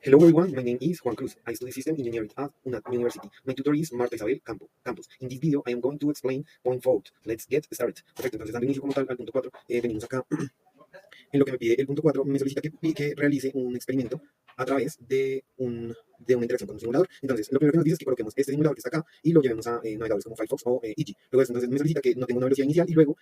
Hello everyone, my name is Juan Cruz. I study System Engineering at UNAT University. My tutor is Marta Isabel Campos. In this video, I am going to explain point 4. Let's get started. Perfecto, entonces dando inicio como tal al punto 4, venimos acá. En lo que me pide el punto 4, me solicita que realice un experimento a través de una interacción con un simulador. Entonces, lo primero que nos dice es que coloquemos este simulador que está acá y lo llevemos a navegadores como Firefox o Edge. Luego de eso, entonces, me solicita que no tenga una velocidad inicial y luego,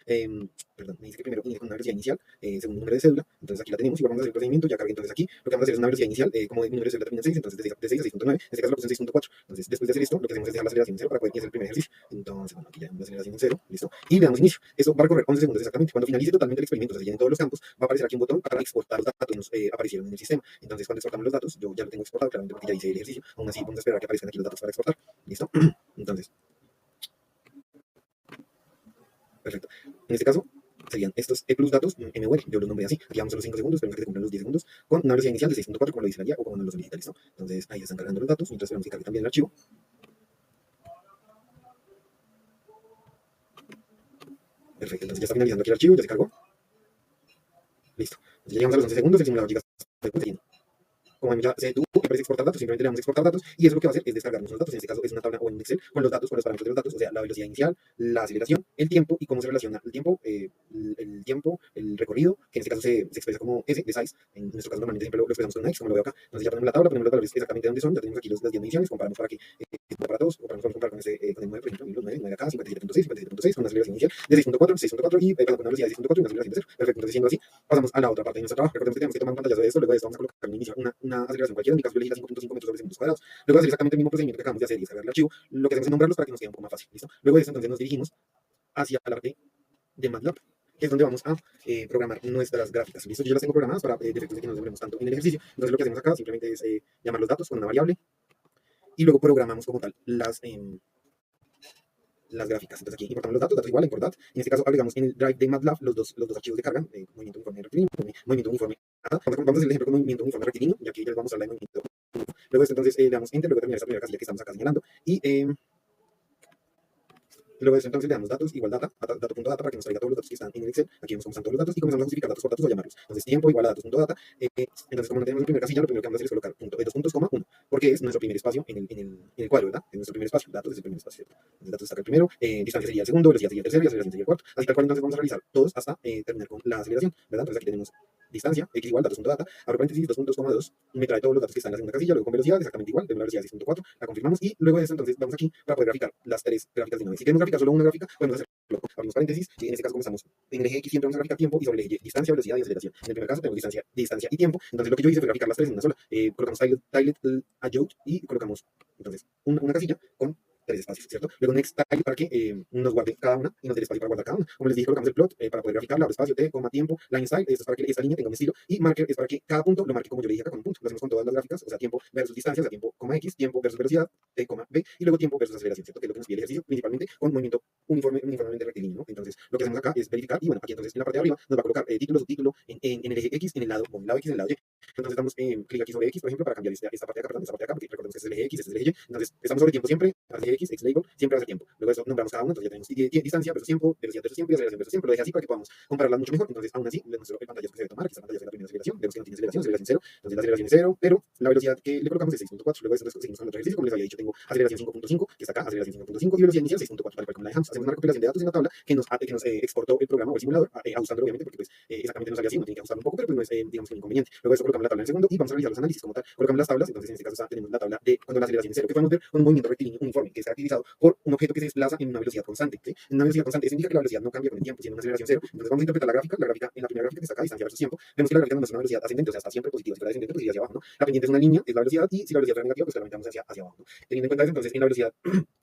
perdón, me dice que primero inicie con una velocidad inicial según el número de cédula. Entonces, aquí la tenemos y vamos a hacer el procedimiento. Ya cargué entonces aquí. Lo que vamos a hacer es una velocidad inicial, como el número de cédula termina en 6, entonces de 6 a 6.9. En este caso lo puse en 6.4. Entonces, después de hacer esto, lo que hacemos es dejar la aceleración en 0 para poder hacer el primer ejercicio. Entonces, bueno, aquí ya la aceleración en 0, listo. Y le damos inicio. Eso va a recorrer 11 segundos exactamente. Cuando finalice totalmente el experimento, se llenen todos los campos, va a aparecer aquí un botón para exportar los datos que nos aparecieron en el sistema. Entonces, cuando exportamos los datos, yo ya lo tengo exportado, claramente porque ya hice el ejercicio. Aún así, vamos a esperar a que aparezcan aquí los datos para exportar. ¿Listo? Entonces, perfecto. En este caso, serían estos plus datos MUL. Yo los nombré así. Aquí vamos a los 5 segundos, esperemos que se cumplan los 10 segundos, con una velocidad inicial de 6.4, como lo dice la guía, o como nos lo solicita. ¿Listo? Entonces, ahí se están cargando los datos, mientras esperamos que cargue también el archivo. Perfecto, entonces ya está finalizando aquí el archivo, ya se cargó. Listo. Entonces ya llegamos a los 11 segundos, el simulador llega hasta el como ya se detuvo, me parece exportar datos, simplemente le damos a exportar datos y eso lo que va a hacer es descargarnos los datos. En este caso es una tabla o en Excel con los datos, con los parámetros de los datos, o sea, la velocidad inicial, la aceleración, el tiempo y cómo se relaciona el tiempo, el recorrido, que en este caso se expresa como S de size. En nuestro caso normalmente siempre lo expresamos con X, como lo veo acá. Entonces ya ponemos la tabla, ponemos los valores exactamente dónde son, ya tenemos aquí las 10 mediciones, comparamos para que para todos, o para nosotros comparar con con el 9, por ejemplo, los 9 acá, 57.6, 57.6, con una aceleración inicial de 6.4, 6.4 y con una velocidad de 6.4 y una aceleración de 0. Perfecto, entonces siendo así, pasamos a la otra parte de nuestro trabajo. Recordemos que tenemos que tomar un pantallazo de esto, luego de esto vamos a colocar un inicio, una aceleración cualquiera, en mi caso yo elegí la 5.5 metros sobre segundos cuadrados. Luego de hacer exactamente el mismo procedimiento que acabamos de hacer y descargar el archivo, lo que hacemos es nombrarlos para que nos quede un poco más fácil, ¿listo? Luego de eso, entonces nos dirigimos hacia la parte de MATLAB, que es donde vamos a programar nuestras gráficas. ¿Listo? Yo ya las tengo programadas para efectos de que no nos demoremos tanto en el ejercicio. Entonces lo que hacemos acá simplemente es llamar los datos con una variable y luego programamos como tal las gráficas. Entonces aquí importamos los datos igual a importar. En este caso agregamos en el drive de MATLAB los dos archivos de carga, movimiento uniforme rectilíneo, movimiento uniforme. Vamos a hacer el ejemplo con movimiento uniforme rectilíneo, ya que ya les vamos a hablar de movimiento. Luego de esto entonces le damos enter, luego de terminar esta primera casilla que estamos acá señalando y luego de eso entonces le damos datos igual dato.data para que nos traiga todos los datos que están en el Excel. Aquí vemos cómo están todos los datos y comenzamos a justificar datos por datos o llamarlos. Entonces tiempo igual a datos.data. Entonces como no tenemos la primera casilla, lo primero que vamos a hacer es colocar dos puntos, coma, 1, porque es nuestro primer espacio en el cuadro, ¿verdad? Es nuestro primer espacio, datos es el primer espacio. Entonces datos está acá el primero, distancia sería el segundo, velocidad sería el tercero y aceleración sería el cuarto. Así tal cual entonces vamos a realizar todos hasta terminar con la aceleración, ¿verdad? Entonces aquí tenemos distancia, x igual, datos.data, abro paréntesis, 2 puntos, 2, me trae todos los datos que están en la segunda casilla, luego con velocidad, exactamente igual, tengo la velocidad de 6.4, la confirmamos y luego de eso entonces vamos aquí para poder graficar las tres gráficas de una vez. Si queremos graficar solo una gráfica, podemos hacerlo, abrimos paréntesis, y en este caso comenzamos en el eje X siempre vamos a graficar tiempo y sobre el eje Y distancia, velocidad y aceleración. En el primer caso tenemos distancia y tiempo, entonces lo que yo hice fue graficar las tres en una sola, colocamos tiled adjunct y colocamos entonces una casilla con 3 espacios, ¿cierto? Luego next tile para que nos guarde cada una y nos dé espacio para guardar cada una. Como les dije, colocamos el plot para poder graficarla, abro espacio, t, tiempo, line style, esto es para que esta línea tenga un estilo, y marker es para que cada punto lo marque como yo le dije acá con un punto. Lo hacemos con todas las gráficas, o sea, tiempo versus distancia, o sea, tiempo, x, tiempo versus velocidad, t, b, y luego tiempo versus aceleración, ¿cierto? Que es lo que nos pide el ejercicio, principalmente con movimiento uniformemente rectilíneo, ¿no? Entonces, lo que hacemos acá es verificar, y bueno, aquí entonces en la parte de arriba nos va a colocar título, subtítulo, en el eje X, en el lado X, en el lado Y. Entonces damos clic aquí sobre X, por ejemplo, para cambiar esta parte de acá, perdón, esta parte de acá, porque recordemos que este es el eje X, este es el eje Y. Entonces, estamos sobre tiempo siempre, el eje X, X label, siempre va a ser tiempo. Luego eso nombramos cada uno, entonces ya tenemos distancia versus tiempo, velocidad versus tiempo y aceleración versus tiempo. Lo dejé así para que podamos compararlas mucho mejor. Entonces, aún así, el pantallazo que se debe tomar, que esta pantalla es la primera aceleración, vemos que no tiene aceleración 0, entonces la aceleración es 0, pero la velocidad que le colocamos es 6.4. Luego de eso seguimos con el otro ejercicio, como les había dicho, tengo aceleración 5.5, que está acá, aceleración 5.5 y velocidad inicial 6.4, tal cual como la dejamos. Hacemos una recopilación de datos en una tabla que nos exportó el programa o el simulador, ajustándolo obviamente, porque pues exactamente no sale así, no tiene que ajustarlo un poco, pero pues no es, digamos, un inconveniente. Luego de eso colocamos la tabla en el segundo y vamos a realizar los análisis como tal. Colocamos las tablas, entonces en este caso tenemos la tabla de cuando la aceleración es 0, que podemos ver un movimiento rectilíneo uniforme, que es caracterizado por un objeto que se desplaza en una velocidad constante, ¿sí? En una velocidad constante, eso indica que la velocidad no cambia con el tiempo, sino una aceleración 0. Entonces vamos a interpretar la gráfica en la primera gráfica que está acá, distancia versus tiempo, vemos que la gráfica no es una velocidad ascendente, o sea, está siempre positiva, si fuera descendente, pues iría hacia abajo, ¿no? La pendiente es una línea, es la velocidad, y si la velocidad es negativa, pues claramente vamos hacia abajo, ¿no? Teniendo en cuenta eso, entonces en la velocidad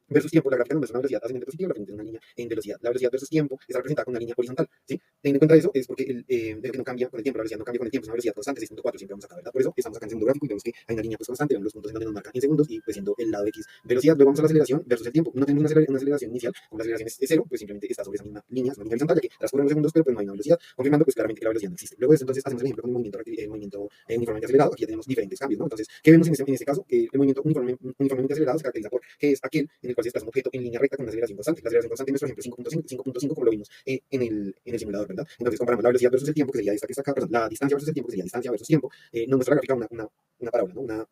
versus tiempo, la gráfica no es una velocidad ascendente positiva, la pendiente es una línea en velocidad. La velocidad versus tiempo está representada con una línea horizontal, ¿sí? Teniendo en cuenta eso, es porque el que no cambia con el tiempo, la velocidad no cambia con el tiempo, es una velocidad constante, 6.4, siempre vamos acá, ¿verdad? Por eso estamos acá en segundo gráfico y vemos que hay una línea pues constante, vemos los puntos en donde nos marca en segundos y pues siendo el lado X velocidad. Luego vamos a la aceleración versus el tiempo. No tenemos una aceleración inicial, como la aceleración es 0, pues simplemente está sobre esa misma línea, es una línea horizontal, ya que transcurren los segundos, pero pues no hay una velocidad, confirmando pues claramente que la velocidad no existe. Luego de eso, entonces hacemos el ejemplo con el movimiento uniformemente acelerado. Aquí ya tenemos diferentes cambios, ¿no? Entonces, ¿qué vemos en este caso? Que el movimiento uniformemente acelerado se caracteriza por que es aquel en el cual se desplaza un objeto en línea recta con una aceleración constante. La aceleración constante en nuestro ejemplo es 5.5, como lo vimos en el simulador, ¿verdad? Entonces comparamos la velocidad versus el tiempo, que sería esta que está acá, perdón, la distancia versus el tiempo, que sería distancia versus tiempo. Nos muestra la gráfica una parábola, ¿no?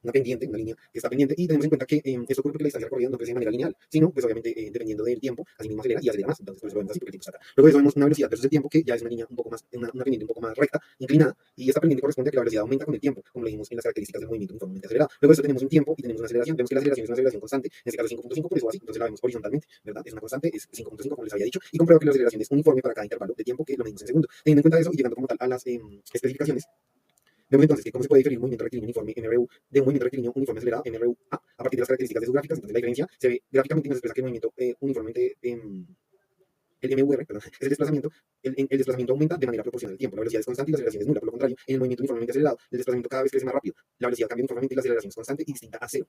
Una pendiente, una línea que está pendiente, y tenemos en cuenta que esto ocurre porque la distancia recorrida no crece de manera lineal, sino, pues obviamente, dependiendo del tiempo, así mismo acelera y acelera más. Entonces, por eso lo vemos así, porque el tiempo está acá. Luego de eso vemos una velocidad versus el tiempo, que ya es una línea un poco más, una pendiente un poco más recta, inclinada, y esta pendiente corresponde a que la velocidad aumenta con el tiempo, como lo vimos en las características del movimiento uniformemente acelerado. Luego de eso tenemos un tiempo y tenemos una aceleración. Vemos que la aceleración es una aceleración constante, en este caso 5.5, por eso así, entonces la vemos horizontalmente, ¿verdad? Es una constante, es 5.5, como les había dicho, y comprueba que la aceleración es uniforme para cada intervalo de tiempo, que lo medimos en segundos. Teniendo en cuenta eso y llegando como tal a las especificaciones, vemos entonces que cómo se puede diferir un movimiento rectilíneo uniforme MRU de un movimiento rectilíneo uniforme acelerado MRU a partir de las características de sus gráficas. Entonces la diferencia se ve gráficamente y nos expresa que el movimiento uniformemente, el MUR, perdón, es el desplazamiento aumenta de manera proporcional al tiempo. La velocidad es constante y la aceleración es nula. Por lo contrario, en el movimiento uniformemente acelerado, el desplazamiento cada vez crece más rápido. La velocidad cambia uniformemente y la aceleración es constante y distinta a cero.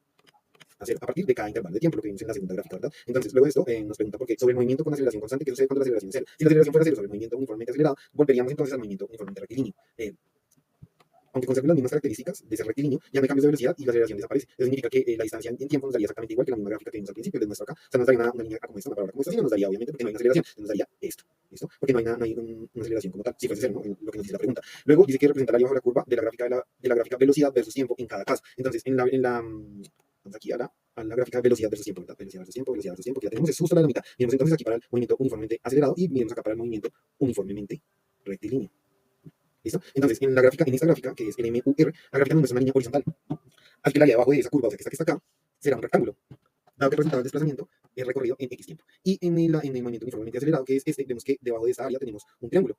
A partir de cada intervalo de tiempo, lo que vimos en la segunda gráfica, ¿verdad? Entonces, luego de esto, nos pregunta por qué sobre el movimiento con aceleración constante, ¿qué sucede cuando la aceleración es cero? Si la aceleración fuera cero sobre el movimiento uniformemente acelerado, volveríamos entonces al movimiento uniformemente rectilíneo. Aunque conserven las mismas características de ser rectilíneo, ya no hay cambios de velocidad y la aceleración desaparece. Eso significa que la distancia en tiempo nos daría exactamente igual que la misma gráfica que vimos al principio, les muestro acá. O sea, nos daría una línea como esta, una palabra como esta, sí, no nos daría, obviamente, porque no hay una aceleración, nos daría esto, ¿listo? Porque no hay una aceleración como tal, si fuese cero, ¿no? Lo que nos dice la pregunta. Luego dice que representa la área bajo la curva de la gráfica velocidad versus tiempo en cada caso. Entonces, vamos aquí a la gráfica de velocidad versus tiempo, ¿verdad? Velocidad versus tiempo, que ya tenemos, es justo la mitad. Miremos entonces aquí para el movimiento uniformemente acelerado y miremos acá para el movimiento uniformemente rectilíneo. ¿Listo? Entonces, en esta gráfica, que es el MUR, la gráfica nos muestra una línea horizontal. Al que el área debajo de esa curva, o sea, que está acá, será un rectángulo, dado que el resultado del desplazamiento es recorrido en X tiempo. Y en el movimiento uniformemente acelerado, que es este, vemos que debajo de esta área tenemos un triángulo,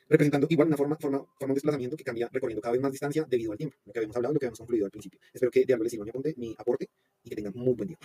representando igual forma un desplazamiento que cambia recorriendo cada vez más distancia debido al tiempo, lo que habíamos hablado, lo que habíamos concluido al principio. Espero que de algo les sirva mi aporte y que tengan muy buen día.